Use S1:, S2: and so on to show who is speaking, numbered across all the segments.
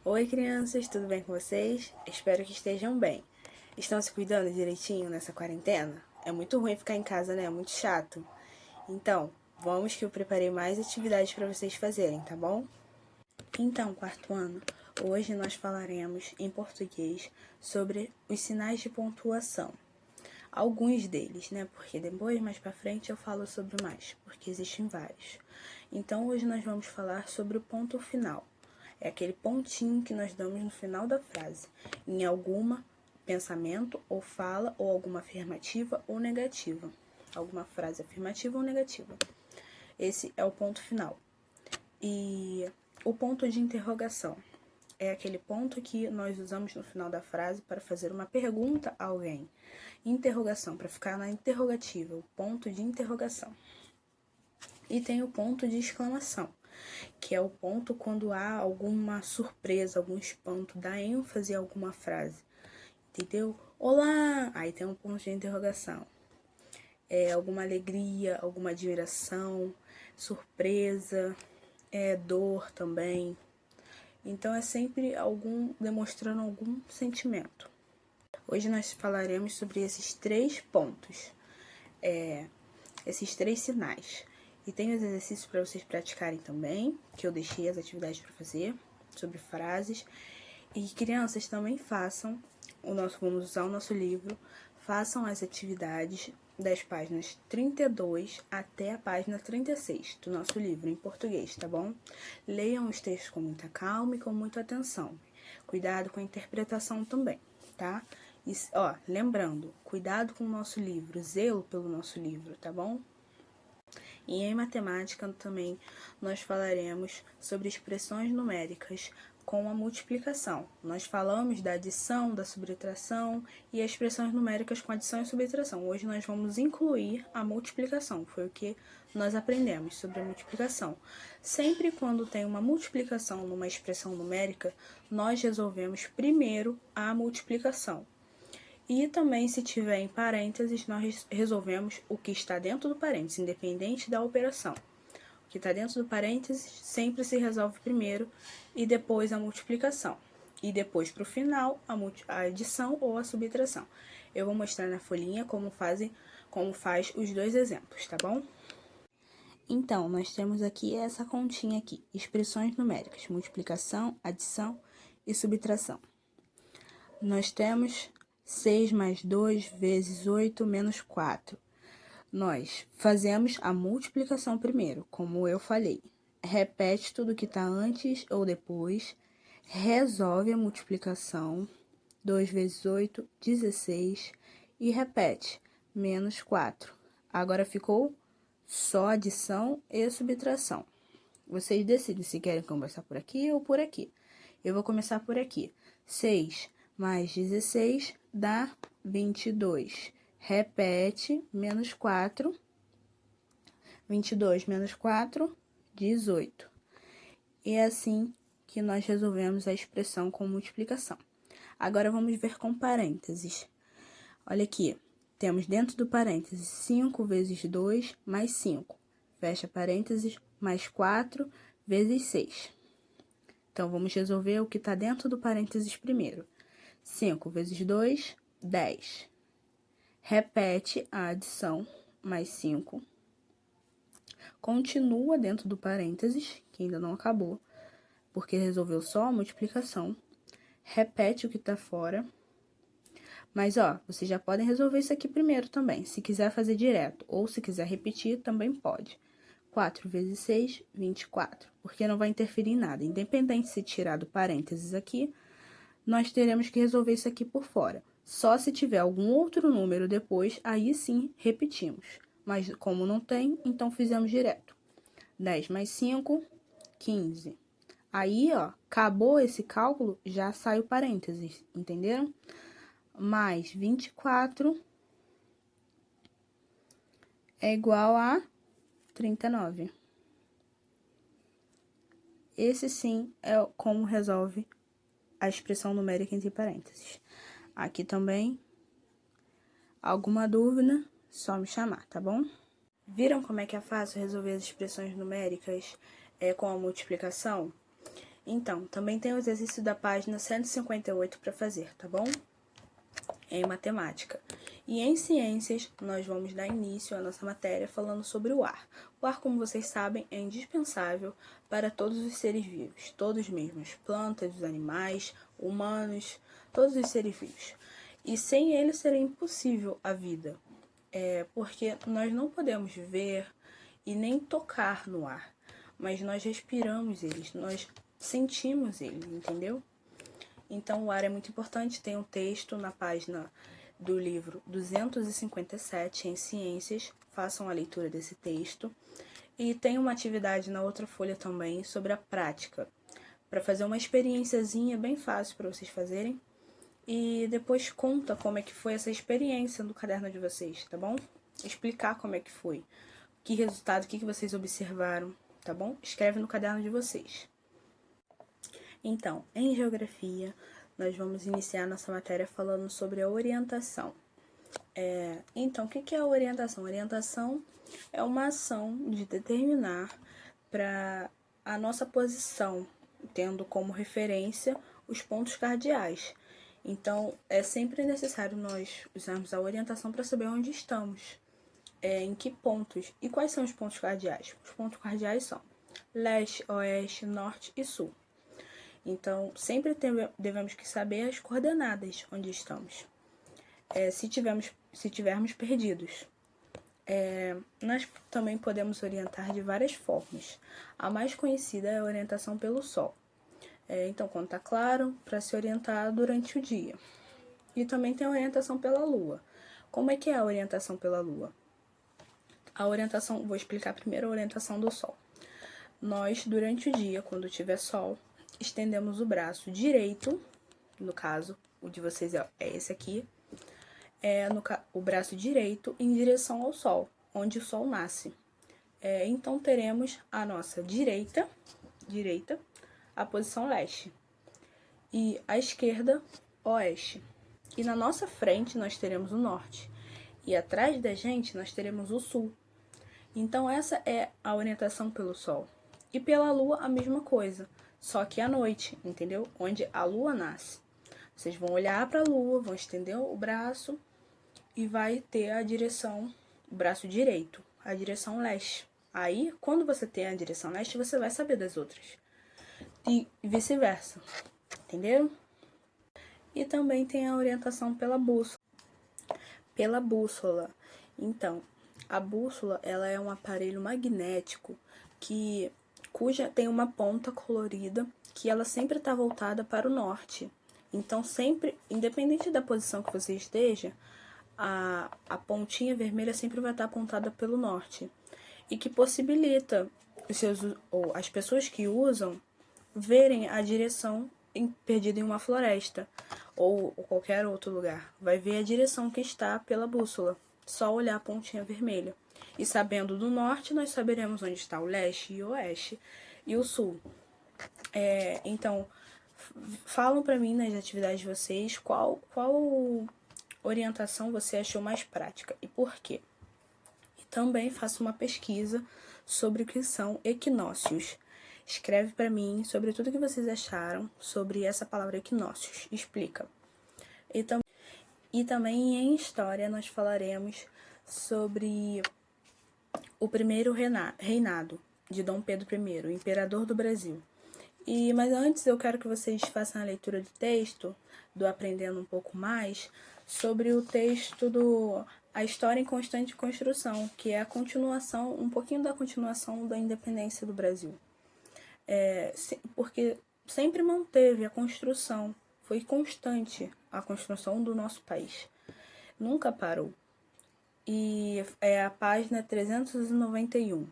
S1: Oi, crianças, tudo bem com vocês? Espero que estejam bem. Estão se cuidando direitinho nessa quarentena? É muito ruim ficar em casa, né? É muito chato. Então, vamos que eu preparei mais atividades para vocês fazerem, tá bom? Então, quarto ano, hoje nós falaremos em português sobre os sinais de pontuação. Alguns deles, né? Porque depois, mais pra frente, eu falo sobre mais, porque existem vários. Então, hoje nós vamos falar sobre o ponto final. É aquele pontinho que nós damos no final da frase, em alguma pensamento ou fala ou alguma afirmativa ou negativa. Alguma frase afirmativa ou negativa. Esse é o ponto final. E o ponto de interrogação é aquele ponto que nós usamos no final da frase para fazer uma pergunta a alguém. Interrogação, para ficar na interrogativa, o ponto de interrogação. E tem o ponto de exclamação, que é o ponto quando há alguma surpresa, algum espanto, dá ênfase a alguma frase. Entendeu? Olá! Aí tem um ponto de interrogação. Alguma alegria, alguma admiração, surpresa, dor também. Então é sempre demonstrando algum sentimento. Hoje nós falaremos sobre esses 3 pontos, esses 3 sinais. E tem os exercícios para vocês praticarem também, que eu deixei as atividades para fazer, sobre frases. E crianças também vamos usar o nosso livro, façam as atividades das páginas 32 até a página 36 do nosso livro em português, tá bom? Leiam os textos com muita calma e com muita atenção. Cuidado com a interpretação também, tá? E, lembrando, cuidado com o nosso livro, zelo pelo nosso livro, tá bom? E em matemática também nós falaremos sobre expressões numéricas com a multiplicação. Nós falamos da adição, da subtração e as expressões numéricas com adição e subtração. Hoje nós vamos incluir a multiplicação, foi o que nós aprendemos sobre a multiplicação. Sempre quando tem uma multiplicação numa expressão numérica, nós resolvemos primeiro a multiplicação. E também, se tiver em parênteses, nós resolvemos o que está dentro do parênteses, independente da operação. O que está dentro do parênteses sempre se resolve primeiro e depois a multiplicação. E depois, para o final, a adição ou a subtração. Eu vou mostrar na folhinha como faz os 2 exemplos, tá bom? Então, nós temos aqui essa continha aqui, expressões numéricas, multiplicação, adição e subtração. Nós temos 6 mais 2 vezes 8 menos 4. Nós fazemos a multiplicação primeiro, como eu falei. Repete tudo que está antes ou depois. Resolve a multiplicação. 2 vezes 8, 16. E repete, menos 4. Agora ficou só adição e subtração. Vocês decidem se querem começar por aqui ou por aqui. Eu vou começar por aqui. 6 mais 16 dá 22. Repete, menos 4. 22 menos 4, 18. E é assim que nós resolvemos a expressão com multiplicação. Agora vamos ver com parênteses. Olha aqui, temos dentro do parênteses 5 vezes 2 mais 5. Fecha parênteses, mais 4 vezes 6. Então, vamos resolver o que está dentro do parênteses primeiro. 5 vezes 2, 10. Repete a adição, mais 5. Continua dentro do parênteses, que ainda não acabou, porque resolveu só a multiplicação. Repete o que está fora. Mas, vocês já podem resolver isso aqui primeiro também. Se quiser fazer direto, ou se quiser repetir, também pode. 4 vezes 6, 24. Porque não vai interferir em nada. Independente se tirar do parênteses aqui, nós teremos que resolver isso aqui por fora. Só se tiver algum outro número depois, aí sim repetimos. Mas como não tem, então fizemos direto. 10 mais 5, 15. Aí, acabou esse cálculo, já sai o parênteses, entenderam? Mais 24 é igual a 39. Esse sim é como resolve a expressão numérica entre parênteses. Aqui também, alguma dúvida, só me chamar, tá bom? Viram como é que é fácil resolver as expressões numéricas com a multiplicação? Então, também tem o exercício da página 158 para fazer, tá bom? Em matemática. E em ciências, nós vamos dar início à nossa matéria falando sobre o ar. O ar, como vocês sabem, é indispensável para todos os seres vivos, todos mesmo, as plantas, os animais, humanos, todos os seres vivos. E sem ele seria impossível a vida, porque nós não podemos ver e nem tocar no ar, mas nós respiramos ele, nós sentimos ele, entendeu? Então, o ar é muito importante. Tem um texto na página do livro 257 em Ciências. Façam a leitura desse texto. E tem uma atividade na outra folha também sobre a prática, para fazer uma experiênciazinha bem fácil para vocês fazerem. E depois conta como é que foi essa experiência no caderno de vocês, tá bom? Explicar como é que foi, que resultado, o que vocês observaram, tá bom? Escreve no caderno de vocês. Então, em geografia, nós vamos iniciar nossa matéria falando sobre a orientação. Então, o que é a orientação? A orientação é uma ação de determinar para a nossa posição, tendo como referência os pontos cardeais. Então, é sempre necessário nós usarmos a orientação para saber onde estamos, em que pontos. E quais são os pontos cardeais? Os pontos cardeais são leste, oeste, norte e sul. Então, sempre devemos que saber as coordenadas onde estamos. Se tivermos perdidos. Nós também podemos orientar de várias formas. A mais conhecida é a orientação pelo sol. Então, quando está claro, para se orientar durante o dia. E também tem a orientação pela lua. Como é que é a orientação pela lua? A orientação, vou explicar primeiro a orientação do sol. Nós, durante o dia, quando tiver sol, estendemos o braço direito, no caso, o de vocês é esse aqui, o braço direito em direção ao sol, onde o sol nasce. Então, teremos a nossa direita, a posição leste, e a esquerda, oeste. E na nossa frente, nós teremos o norte, e atrás da gente, nós teremos o sul. Então, essa é a orientação pelo sol. E pela lua, a mesma coisa, só que à noite, entendeu? Onde a lua nasce. Vocês vão olhar para a lua, vão estender o braço e vai ter a direção, o braço direito, a direção leste. Aí, quando você tem a direção leste, você vai saber das outras. E vice-versa, entenderam? E também tem a orientação pela bússola. Então, a bússola, ela é um aparelho magnético cuja tem uma ponta colorida que ela sempre está voltada para o norte. Então, sempre, independente da posição que você esteja, a pontinha vermelha sempre vai estar apontada pelo norte. E que possibilita as pessoas que usam verem a direção perdida em uma floresta ou qualquer outro lugar. Vai ver a direção que está pela bússola. Só olhar a pontinha vermelha. E sabendo do norte, nós saberemos onde está o leste e o oeste e o sul. Então, falam para mim nas atividades de vocês qual orientação você achou mais prática e por quê. E também faça uma pesquisa sobre o que são equinócios. Escreve para mim sobre tudo que vocês acharam sobre essa palavra equinócios. Explica. E também em história nós falaremos sobre o primeiro reinado de Dom Pedro I, o imperador do Brasil. Mas antes eu quero que vocês façam a leitura do texto, do Aprendendo um pouco mais, sobre o texto A História em Constante Construção, que é a continuação, um pouquinho da continuação da independência do Brasil. Porque sempre manteve a construção, foi constante a construção do nosso país, nunca parou. E é a página 391.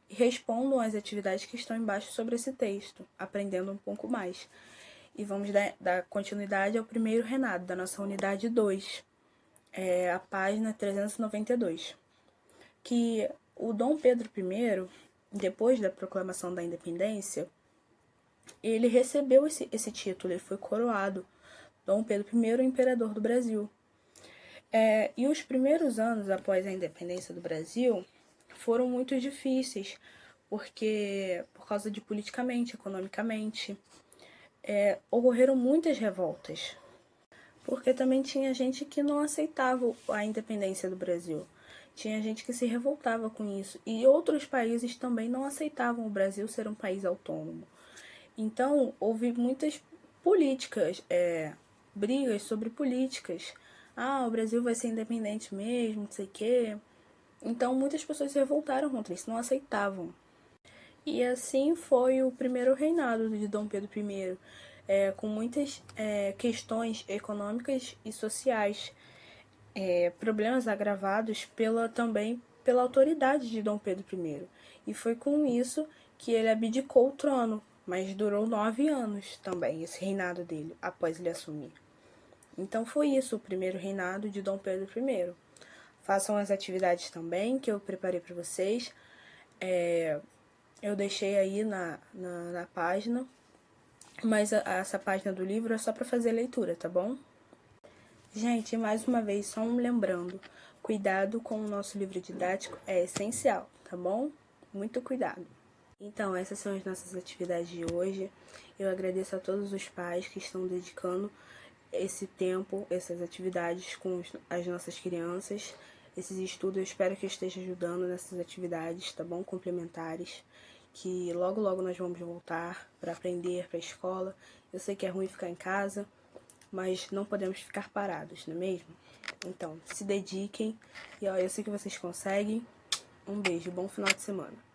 S1: Respondam às atividades que estão embaixo sobre esse texto, aprendendo um pouco mais. E vamos dar continuidade ao primeiro reinado, da nossa unidade 2, a página 392. Que o Dom Pedro I, depois da proclamação da independência, ele recebeu esse título, ele foi coroado Dom Pedro I, o imperador do Brasil. E os primeiros anos após a independência do Brasil foram muito difíceis, porque por causa de politicamente, economicamente, ocorreram muitas revoltas, porque também tinha gente que não aceitava a independência do Brasil. Tinha gente que se revoltava com isso. E outros países também não aceitavam o Brasil ser um país autônomo. Então, houve muitas políticas, brigas sobre políticas. Ah, o Brasil vai ser independente mesmo, não sei o quê. Então, muitas pessoas se revoltaram contra isso, não aceitavam. E assim foi o primeiro reinado de Dom Pedro I, com muitas questões econômicas e sociais, problemas agravados também pela autoridade de Dom Pedro I. E foi com isso que ele abdicou o trono, mas durou 9 anos também, esse reinado dele, após ele assumir. Então foi isso, o primeiro reinado de Dom Pedro I. Façam as atividades também, que eu preparei para vocês. Eu deixei aí na página, mas essa página do livro é só para fazer leitura, tá bom? Gente, mais uma vez, só lembrando, cuidado com o nosso livro didático é essencial, tá bom? Muito cuidado. Então, essas são as nossas atividades de hoje. Eu agradeço a todos os pais que estão dedicando esse tempo, essas atividades com as nossas crianças, esses estudos. Eu espero que eu esteja ajudando nessas atividades, tá bom? Complementares, que logo logo nós vamos voltar para aprender, para a escola. Eu sei que é ruim ficar em casa, mas não podemos ficar parados, não é mesmo? Então, se dediquem e ó, eu sei que vocês conseguem. Um beijo, bom final de semana.